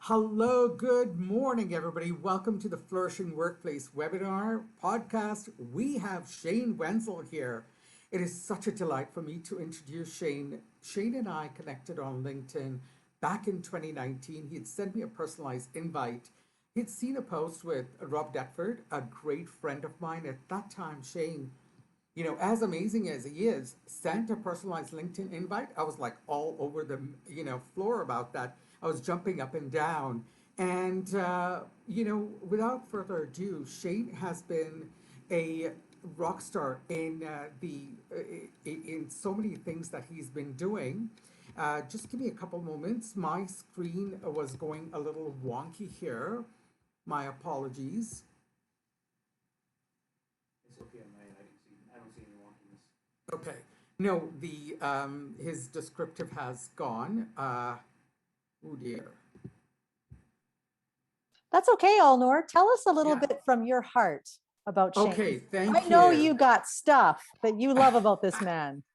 Hello, good morning, everybody. Welcome to the Flourishing Workplace webinar podcast. We have Shane Wenzel here. It is such a delight for me to introduce Shane. Shane and I connected on LinkedIn back in 2019. He had sent me a personalized invite. He'd seen a post with Rob Detford, a great friend of mine. At that time, Shane, as amazing as he is, sent a personalized LinkedIn invite. I was like all over the, floor about that. I was jumping up and down. And, without further ado, Shane has been a rock star in in so many things that he's been doing. Just give me a couple moments. My screen was going a little wonky here. My apologies. It's okay on my end. I don't see any wonkiness. Okay. No, the his descriptive has gone. Oh dear. That's okay, Alnor. Tell us a little Yeah. bit from your heart about Shane. Okay, I thank know you. you got stuff that you love about this man.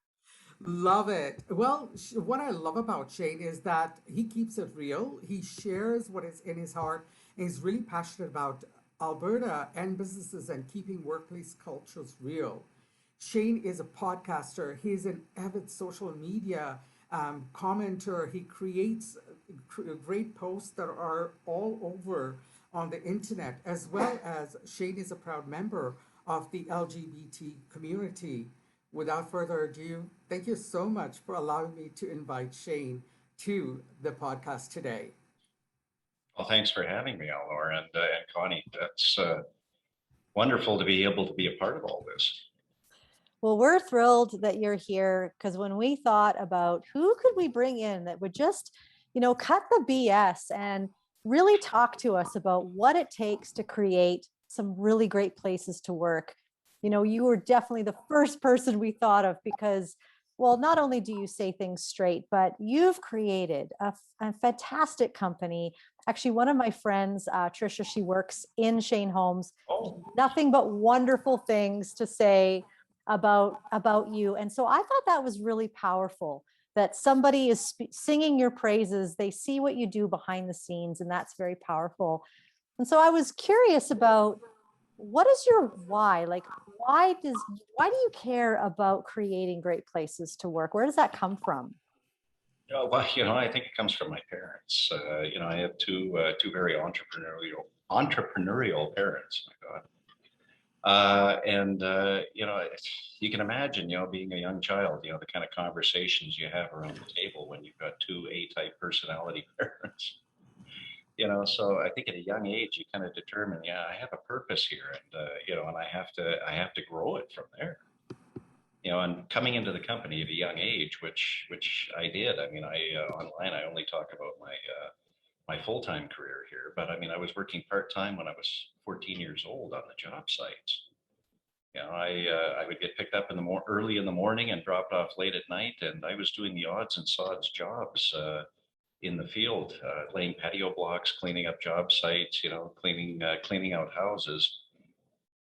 Love it. Well, what I love about Shane is that he keeps it real. He shares what is in his heart, and he's really passionate about Alberta and businesses and keeping workplace cultures real. Shane is a podcaster. He's an avid social media commenter. He creates great posts that are all over on the internet, as well as Shane is a proud member of the LGBT community. Without further ado, thank you so much for allowing me to invite Shane to the podcast today. Well, thanks for having me, Eleanor and Connie. That's wonderful to be able to be a part of all this. Well, we're thrilled that you're here because when we thought about who could we bring in that would just, cut the BS and really talk to us about what it takes to create some really great places to work. You were definitely the first person we thought of because, well, not only do you say things straight, but you've created a fantastic company. Actually, one of my friends, Trisha, she works in Shane Homes. Oh, Nothing but wonderful things to say about you. And so I thought that was really powerful that somebody is singing your praises. They see what you do behind the scenes, and that's very powerful. And so I was curious about what is your why? Like, why do you care about creating great places to work? Where does that come from? well, I think it comes from my parents. I have two very entrepreneurial parents. My God. You can imagine, being a young child, the kind of conversations you have around the table when you've got two A-type personality parents. So I think at a young age you kind of determine, yeah, I have a purpose here, and I have to grow it from there. And coming into the company at a young age, which I did. I mean, online I only talk about my full-time career here, but I mean, I was working part-time when I was 14 years old on the job sites. I would get picked up early in the morning and dropped off late at night, and I was doing the odds and sods jobs in the field, laying patio blocks, cleaning up job sites, cleaning out houses,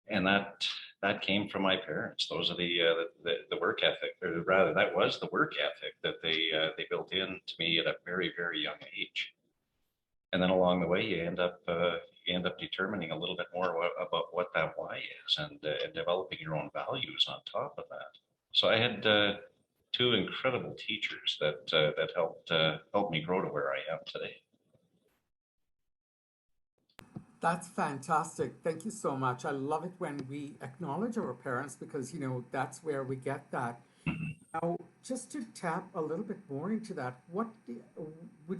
and that came from my parents. Those are the work ethic, or rather, that was the work ethic that they built into me at a very very young age. And then along the way, you end up determining a little bit more about what that why is, and developing your own values on top of that. So I had two incredible teachers that helped me grow to where I am today. That's fantastic. Thank you so much. I love it when we acknowledge our parents because, that's where we get that. Now, just to tap a little bit more into that, would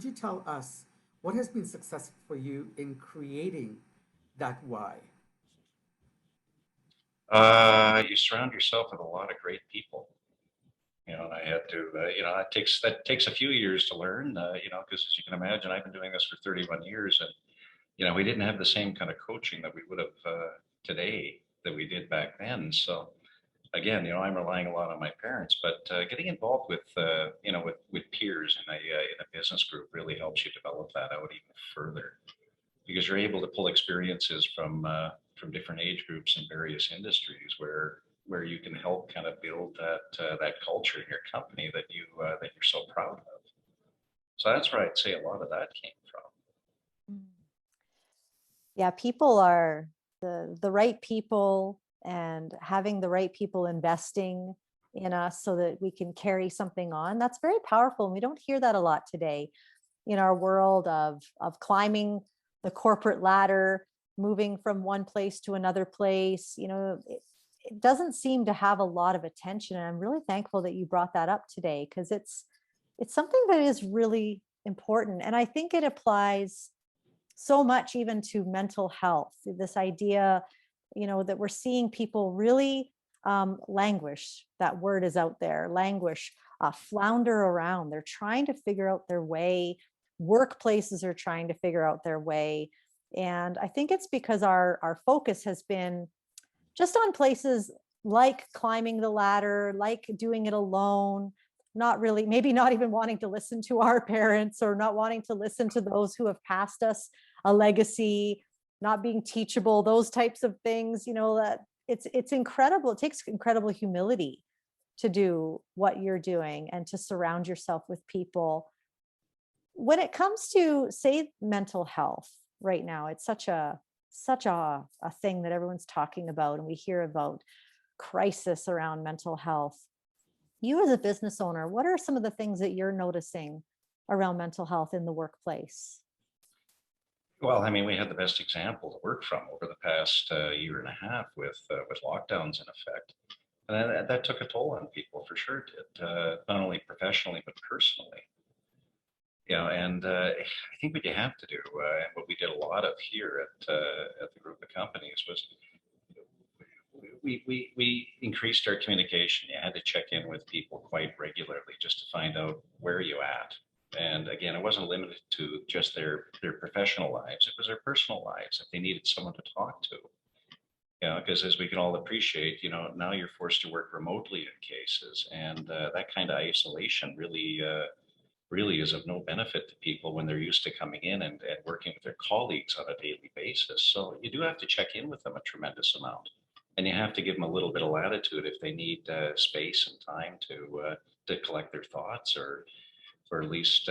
you tell us what has been successful for you in creating that why? You surround yourself with a lot of great people. And I had to, that takes a few years to learn, because as you can imagine, I've been doing this for 31 years, and we didn't have the same kind of coaching that we would have today that we did back then. So again, I'm relying a lot on my parents, but getting involved with peers in a business group really helps you develop that out even further, because you're able to pull experiences from different age groups in various industries where you can help kind of build that culture in your company that you're so proud of. So that's where I'd say a lot of that came from. Yeah, people are the right people, and having the right people investing in us so that we can carry something on. That's very powerful. And we don't hear that a lot today in our world of climbing the corporate ladder, moving from one place to another place. It doesn't seem to have a lot of attention. And I'm really thankful that you brought that up today, because it's something that is really important. And I think it applies so much even to mental health. This idea, that we're seeing people really languish. That word is out there, languish, flounder around. They're trying to figure out their way. Workplaces are trying to figure out their way. And I think it's because our focus has been just on places like climbing the ladder, like doing it alone, not really, maybe not even wanting to listen to our parents, or not wanting to listen to those who have passed us a legacy, not being teachable, those types of things. That it's incredible. It takes incredible humility to do what you're doing and to surround yourself with people. When it comes to, say, mental health right now, it's such a thing that everyone's talking about, and we hear about crisis around mental health. You as a business owner, what are some of the things that you're noticing around mental health in the workplace? Well, I mean, we had the best example to work from over the past year and a half with lockdowns in effect, and that took a toll on people for sure. It did, not only professionally but personally. And I think what you have to do, and what we did a lot of here at the group of companies, was we increased our communication. You had to check in with people quite regularly just to find out where you at. And again, it wasn't limited to just their professional lives. It was their personal lives if they needed someone to talk to. Because as we can all appreciate, now you're forced to work remotely in cases, and that kind of isolation really is of no benefit to people when they're used to coming in and working with their colleagues on a daily basis. So you do have to check in with them a tremendous amount, and you have to give them a little bit of latitude if they need space and time to collect their thoughts, or at least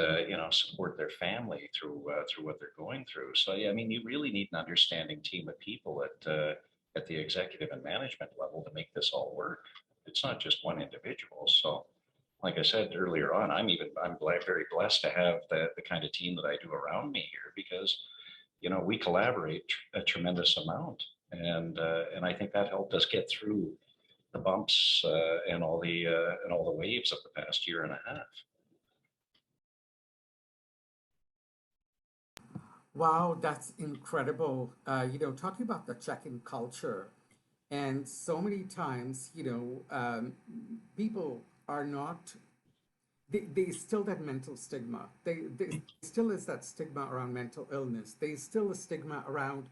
support their family through what they're going through. So yeah, I mean, you really need an understanding team of people at the executive and management level to make this all work. It's not just one individual. So like I said earlier on, I'm very blessed to have the kind of team that I do around me here, because we collaborate a tremendous amount, and I think that helped us get through the bumps and all the waves of the past year and a half. Wow, that's incredible. Talking about the check-in culture, and so many times, people are not, they still that mental stigma. They still is that stigma around mental illness. They still a stigma around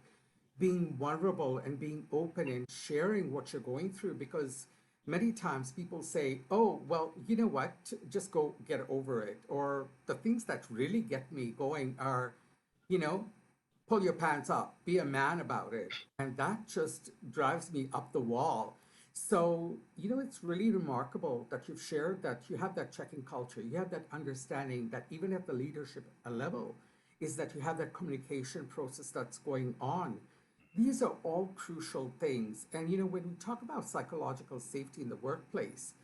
being vulnerable and being open and sharing what you're going through, because many times people say, oh, well, you know what, just go get over it. Or the things that really get me going are, you know, pull your pants up, be a man about it. And that just drives me up the wall. So, it's really remarkable that you've shared that you have that check-in culture, you have that understanding that even at the leadership level, is that you have that communication process that's going on. These are all crucial things. And, when we talk about psychological safety in the workplace,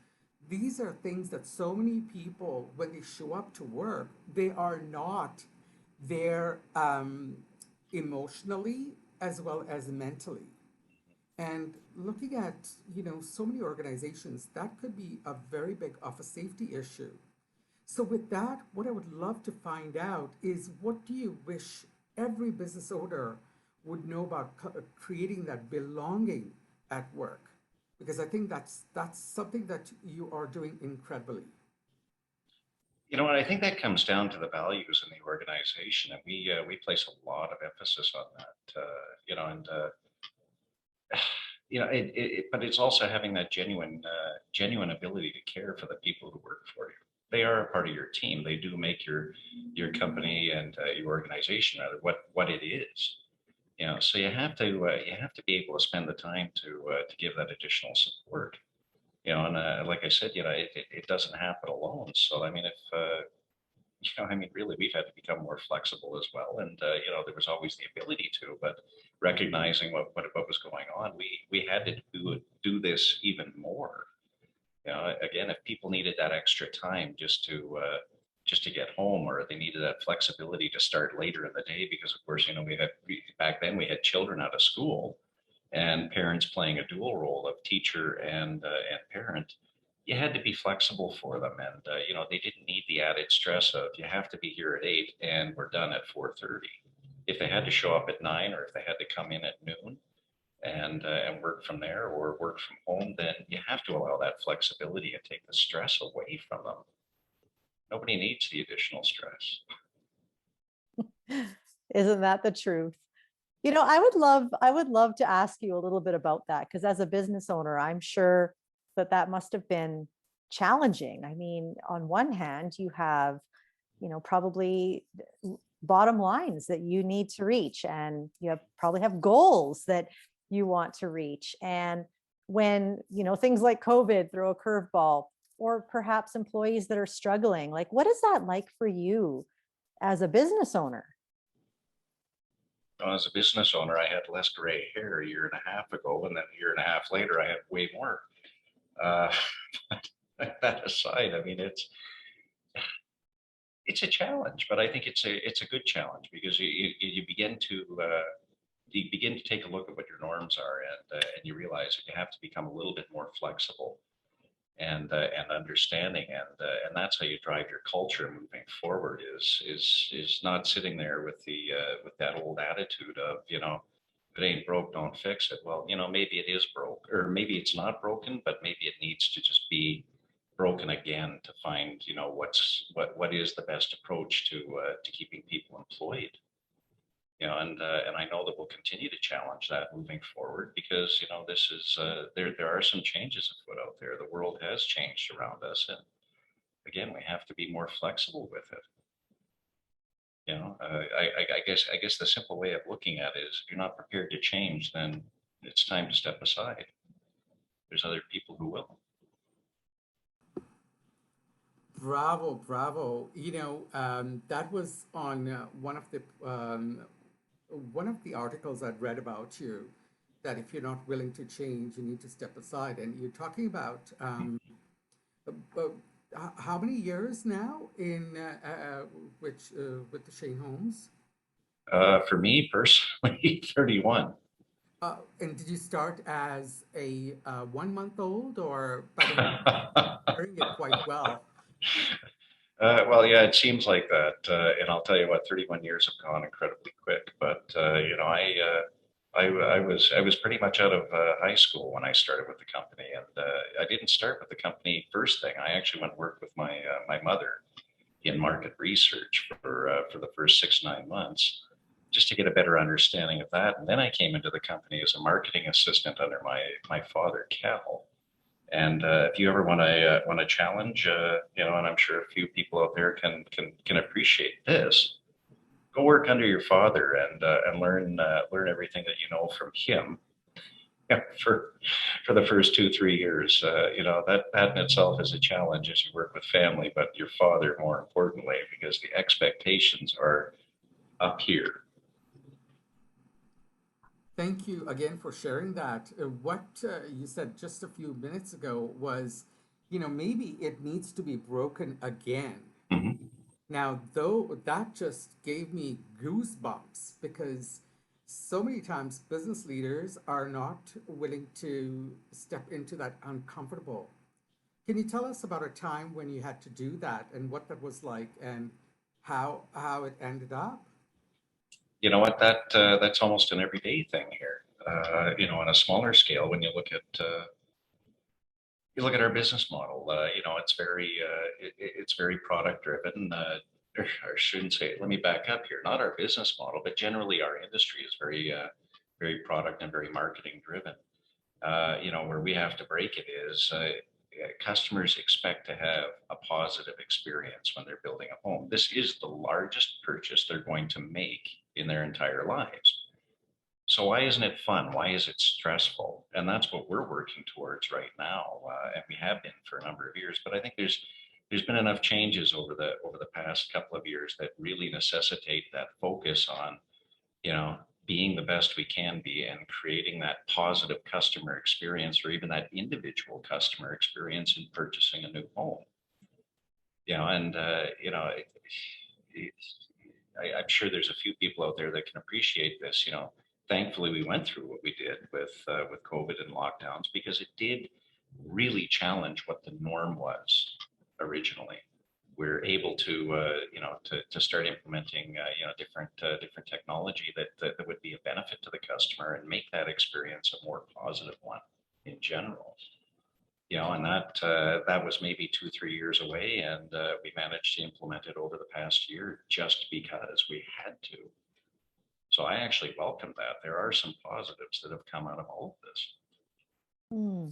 these are things that so many people, when they show up to work, they are not there emotionally as well as mentally. And looking at, so many organizations, that could be a very big of a safety issue. So with that, what I would love to find out is, what do you wish every business owner would know about creating that belonging at work? Because I think that's something that you are doing incredibly. You know what? I think that comes down to the values in the organization, and we place a lot of emphasis on that. And but it's also having that genuine ability to care for the people who work for you. They are a part of your team. They do make your company and your organization rather what it is. So you have to be able to spend the time to give that additional support. And like I said, it doesn't happen alone. So I mean, I mean, really, we've had to become more flexible as well. And, there was always the ability to, but recognizing what was going on, we had to do this even more. Again, if people needed that extra time just to get home, or they needed that flexibility to start later in the day, because of course, back then we had children out of school and parents playing a dual role of teacher and parent. You had to be flexible for them, and they didn't need the added stress of you have to be here at 8 and we're done at 4:30. If they had to show up at 9, or if they had to come in at noon and work from there or work from home, then you have to allow that flexibility and take the stress away from them. Nobody needs the additional stress. Isn't that the truth? I would love to ask you a little bit about that, because as a business owner, I'm sure that must have been challenging. I mean, on one hand, you have, probably bottom lines that you need to reach, and probably have goals that you want to reach. And when, things like COVID throw a curveball, or perhaps employees that are struggling, like, what is that like for you as a business owner? As a business owner, I had less gray hair a year and a half ago, and then a year and a half later, I had way more. Uh, that aside, I mean, it's a challenge, but I think it's a good challenge, because you begin to take a look at what your norms are, and you realize that you have to become a little bit more flexible and understanding, and that's how you drive your culture moving forward. Is not sitting there with that old attitude of, if it ain't broke, don't fix it. Well, maybe it is broke, or maybe it's not broken, but maybe it needs to just be broken again to find, what is the best approach to keeping people employed. And I know that we'll continue to challenge that moving forward, because this is there are some changes afoot out there. The world has changed around us, and again, we have to be more flexible with it. I guess the simple way of looking at it is, if you're not prepared to change, then it's time to step aside. There's other people who will. Bravo, bravo. That was on one of the articles I'd read about you, that if you're not willing to change, you need to step aside. And you're talking about uh, how many years now in with the Shane Homes? For me personally, 31. And did you start as a 1 month old, or by the way, you're doing it quite well? Well, yeah, it seems like that, and I'll tell you what, 31 years have gone incredibly quick. But I was pretty much out of high school when I started with the company, and I didn't start with the company first thing. I actually went to work with my mother in market research for the first 6 9 months, just to get a better understanding of that. And then I came into the company as a marketing assistant under my father, Cal. And if you ever want to challenge, and I'm sure a few people out there can appreciate this, go work under your father and learn everything that you know from him. For the first 2 3 years, that in itself is a challenge as you work with family, but your father more importantly, because the expectations are up here. Thank you again for sharing that. What you said just a few minutes ago was, maybe it needs to be broken again. Mhm. Now, though, that just gave me goosebumps, because so many times business leaders are not willing to step into that uncomfortable. Can you tell us about a time when you had to do that, and what that was like, and how it ended up? You know what? That's almost an everyday thing here. On a smaller scale, when you look at our business model, it's very product driven. Or I shouldn't say. Let me back up here. Not our business model, but generally our industry is very product and very marketing driven. Where we have to break it is, customers expect to have a positive experience when they're building a home. This is the largest purchase they're going to make in their entire lives. So why isn't it fun? Why is it stressful? And that's what we're working towards right now, and we have been for a number of years. But I think there's been enough changes over the past couple of years that really necessitate that focus on, you know, being the best we can be and creating that positive customer experience or even that individual customer experience in purchasing a new home. You know, and I'm sure there's a few people out there that can appreciate this. You know, thankfully we went through what we did with COVID and lockdowns because it did really challenge what the norm was originally. We're able to to start implementing different technology that would be a benefit to the customer and make that experience a more positive one in general. You know, and that was maybe 2-3 years away, and we managed to implement it over the past year just because we had to. So I actually welcome that. There are some positives that have come out of all of this. Hmm.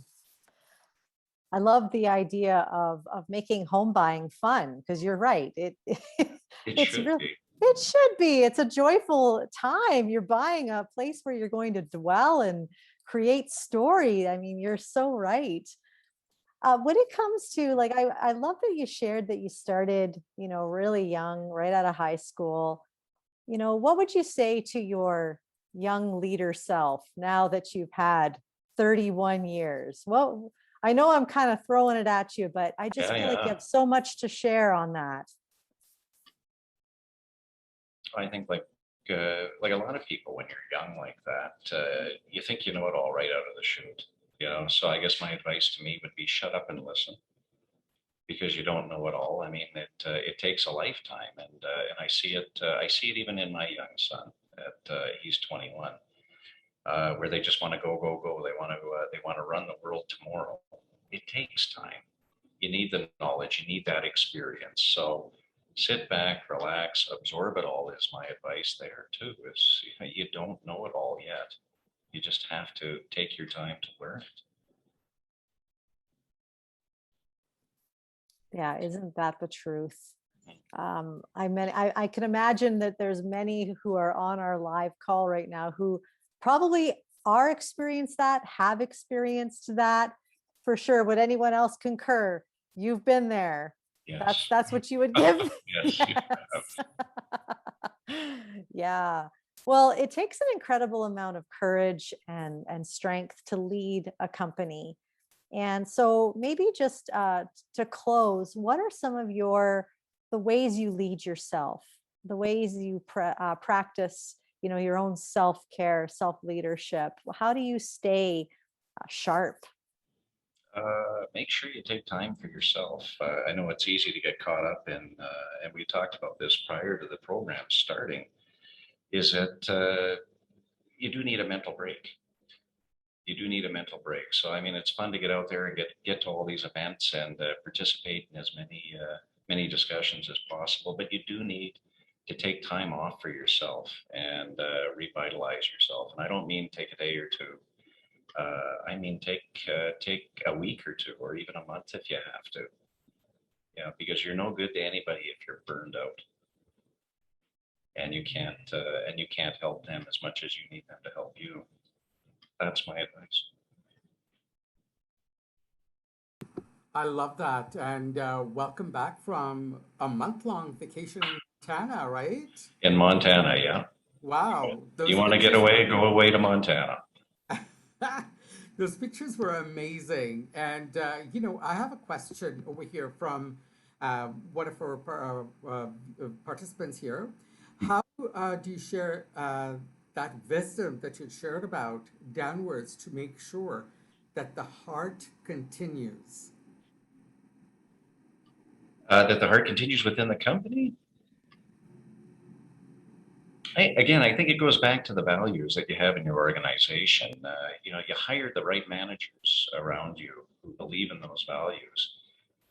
I love the idea of making home buying fun, because you're right. It It's should real. be. It should be. It's a joyful time. You're buying a place where you're going to dwell and create story. I mean, you're so right. When it comes to, like, I love that you shared that you started, really young, right out of high school. What would you say to your young leader self now that you've had 31 years? Well, I know I'm kind of throwing it at you, but I just Yeah, feel like you yeah. have so much to share on that. I think like a lot of people when you're young like that, you think you know it all right out of the chute. You know, so I guess my advice to me would be shut up and listen because you don't know it all. I mean, it takes a lifetime, and I see it. I see it even in my young son. He's 21, where they just want to go, go, go. They want to run the world tomorrow. It takes time. You need the knowledge. You need that experience. So sit back, relax, absorb it all. Is my advice there too. Is you don't know it all yet. You just have to take your time to learn it. Yeah, isn't that the truth? I can imagine that there's many who are on our live call right now who probably are experienced that, have experienced that for sure. Would anyone else concur? You've been there. Yes. That's what you would give. Yes. You have. Yes. Yeah. Well, it takes an incredible amount of courage and strength to lead a company. And so maybe just to close, what are some of the ways you lead yourself, the ways you practice, your own self-care, self-leadership? How do you stay sharp? Make sure you take time for yourself. I know it's easy to get caught up in, and we talked about this prior to the program starting, is that you do need a mental break. You do need a mental break. So, I mean, it's fun to get out there and get to all these events and participate in as many discussions as possible, but you do need to take time off for yourself and revitalize yourself. And I don't mean take a day or two. I mean, take a week or two, or even a month if you have to. Yeah, because you're no good to anybody if you're burned out, and you can't help them as much as you need them to help you. That's my advice. I love that. And welcome back from a month-long vacation in Montana, right? In Montana, yeah. Wow, You those want to get pictures away? Go away to Montana. those pictures were amazing. And I have a question over here from one of our participants here. How do you share that wisdom that you shared about downwards to make sure that the heart continues? That the heart continues within the company. I think it goes back to the values that you have in your organization. You hire the right managers around you who believe in those values,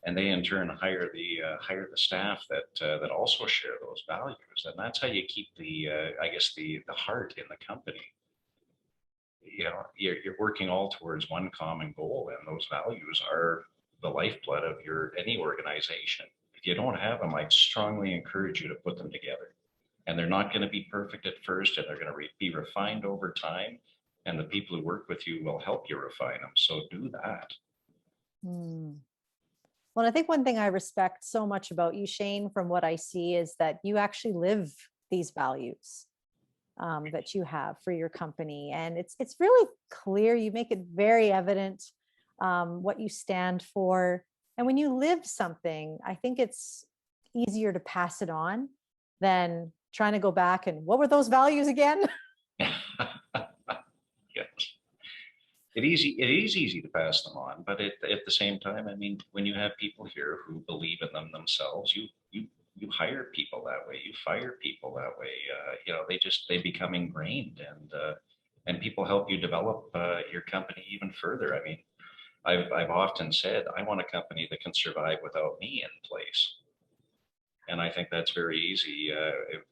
and they in turn hire the staff that also share those values, and that's how you keep the heart in the company. You're working all towards one common goal, and those values are the lifeblood of any organization. If you don't have them, I'd strongly encourage you to put them together. And they're not going to be perfect at first, and they're going to be refined over time. And the people who work with you will help you refine them. So do that. Hmm. Well, I think one thing I respect so much about you, Shane, from what I see, is that you actually live these values that you have for your company, and it's really clear. You make it very evident what you stand for, and when you live something, I think it's easier to pass it on than trying to go back and what were those values again? Yeah. It is easy to pass them on, but at the same time, I mean, when you have people here who believe in them themselves, you hire people that way, you fire people that way. They become ingrained, and people help you develop your company even further. I mean, I've often said I want a company that can survive without me in place. And I think that's very easy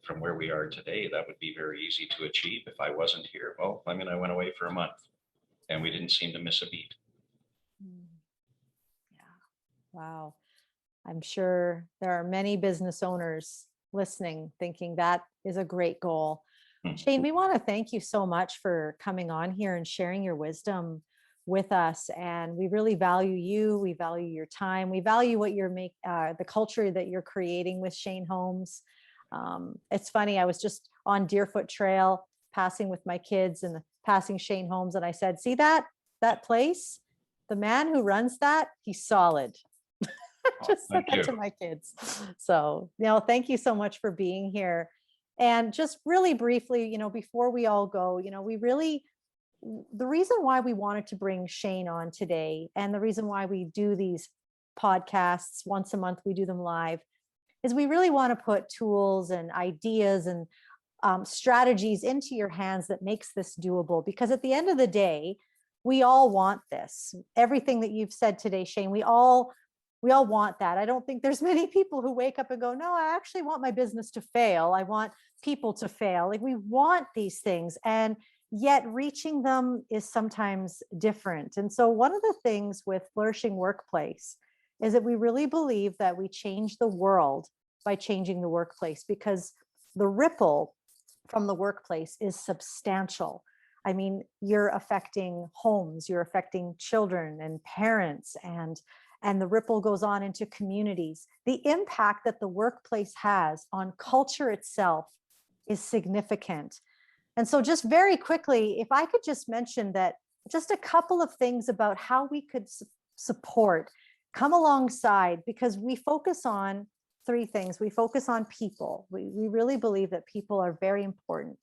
from where we are today. That would be very easy to achieve if I wasn't here. Well, I mean, I went away for a month and we didn't seem to miss a beat. Yeah. Wow. I'm sure there are many business owners listening thinking that is a great goal. Shane, we want to thank you so much for coming on here and sharing your wisdom with us. And we really value you. We value your time. We value what you're the culture that you're creating with Shane Homes. It's funny. I was just on Deerfoot Trail passing with my kids and passing Shane Homes. And I said, see that place, the man who runs that, he's solid. Just said that to my kids. So, thank you so much for being here. And just really briefly, before we all go, the reason why we wanted to bring Shane on today, and the reason why we do these podcasts once a month, we do them live, is we really want to put tools and ideas and strategies into your hands that makes this doable. Because at the end of the day, we all want this. Everything that you've said today, Shane, we all want that. I don't think there's many people who wake up and go, no, I actually want my business to fail. I want people to fail. Like, we want these things, and yet reaching them is sometimes different. And so one of the things with Flourishing Workplace is that we really believe that we change the world by changing the workplace, because the ripple from the workplace is substantial. I mean, you're affecting homes, you're affecting children and parents, and the ripple goes on into communities. The impact that the workplace has on culture itself is significant. And so just very quickly, if I could just mention that, just a couple of things about how we could support, come alongside, because we focus on three things. We focus on people. We really believe that people are very important.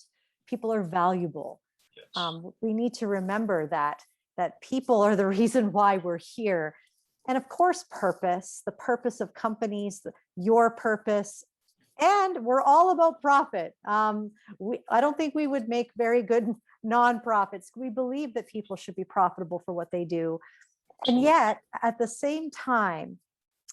People are valuable. Yes. We need to remember that people are the reason why we're here. And of course, purpose, the purpose of companies, your purpose, and we're all about profit. I don't think we would make very good nonprofits. We believe that people should be profitable for what they do. And yet, at the same time,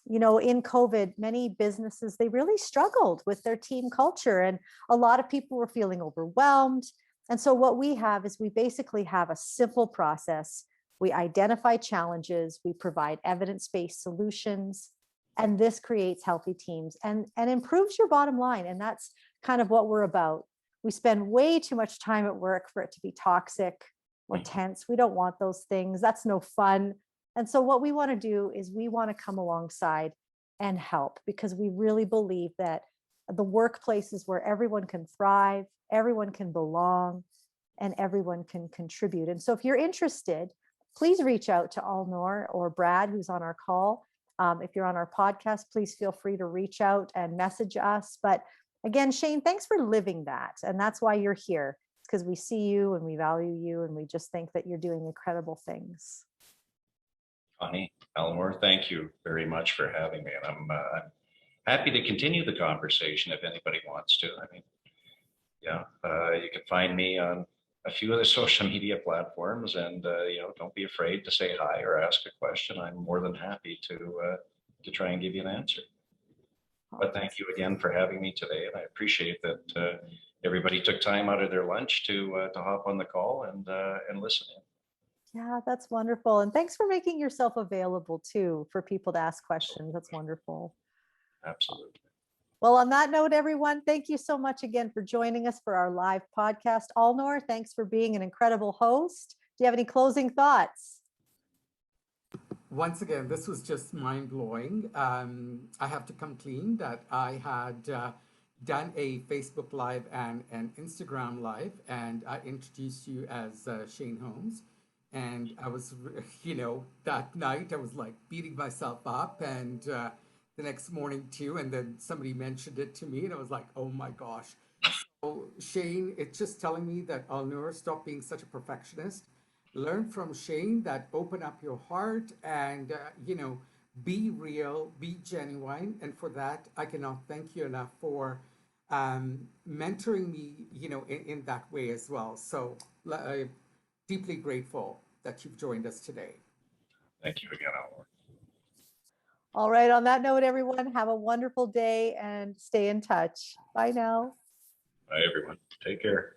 in COVID, many businesses, they really struggled with their team culture, and a lot of people were feeling overwhelmed. And so what we have is we basically have a simple process. We identify challenges, we provide evidence-based solutions, and this creates healthy teams and improves your bottom line. And that's kind of what we're about. We spend way too much time at work for it to be toxic or tense. We don't want those things. That's no fun. And so what we want to do is we want to come alongside and help, because we really believe that the workplace is where everyone can thrive, everyone can belong, and everyone can contribute. And so if you're interested, please reach out to Alnor or Brad, who's on our call. If you're on our podcast, please feel free to reach out and message us. But again, Shane, thanks for living that. And that's why you're here, because we see you and we value you, and we just think that you're doing incredible things. Connie, Eleanor, thank you very much for having me. And I'm happy to continue the conversation if anybody wants to. I mean, you can find me on a few of the social media platforms, and don't be afraid to say hi or ask a question. I'm more than happy to try and give you an answer. But thank you again for having me today, and I appreciate that everybody took time out of their lunch to hop on the call and listen in. Yeah, that's wonderful. And thanks for making yourself available too for people to ask questions. That's wonderful. Absolutely. Well, on that note, everyone, thank you so much again for joining us for our live podcast. Alnor, thanks for being an incredible host. Do you have any closing thoughts? once again, this was just mind blowing. I have to come clean that I had done a Facebook Live and an Instagram Live, and I introduced you as Shane Holmes. And I was, that night I was like beating myself up, and the next morning too. And then somebody mentioned it to me, and I was like, oh my gosh. So, Shane, it's just telling me that Alnur, stop being such a perfectionist. Learn from Shane that open up your heart and, be real, be genuine. And for that, I cannot thank you enough for mentoring me, in that way as well. So, deeply grateful that you've joined us today. Thank you again, Alwar. All right. On that note, everyone, have a wonderful day and stay in touch. Bye now. Bye, everyone. Take care.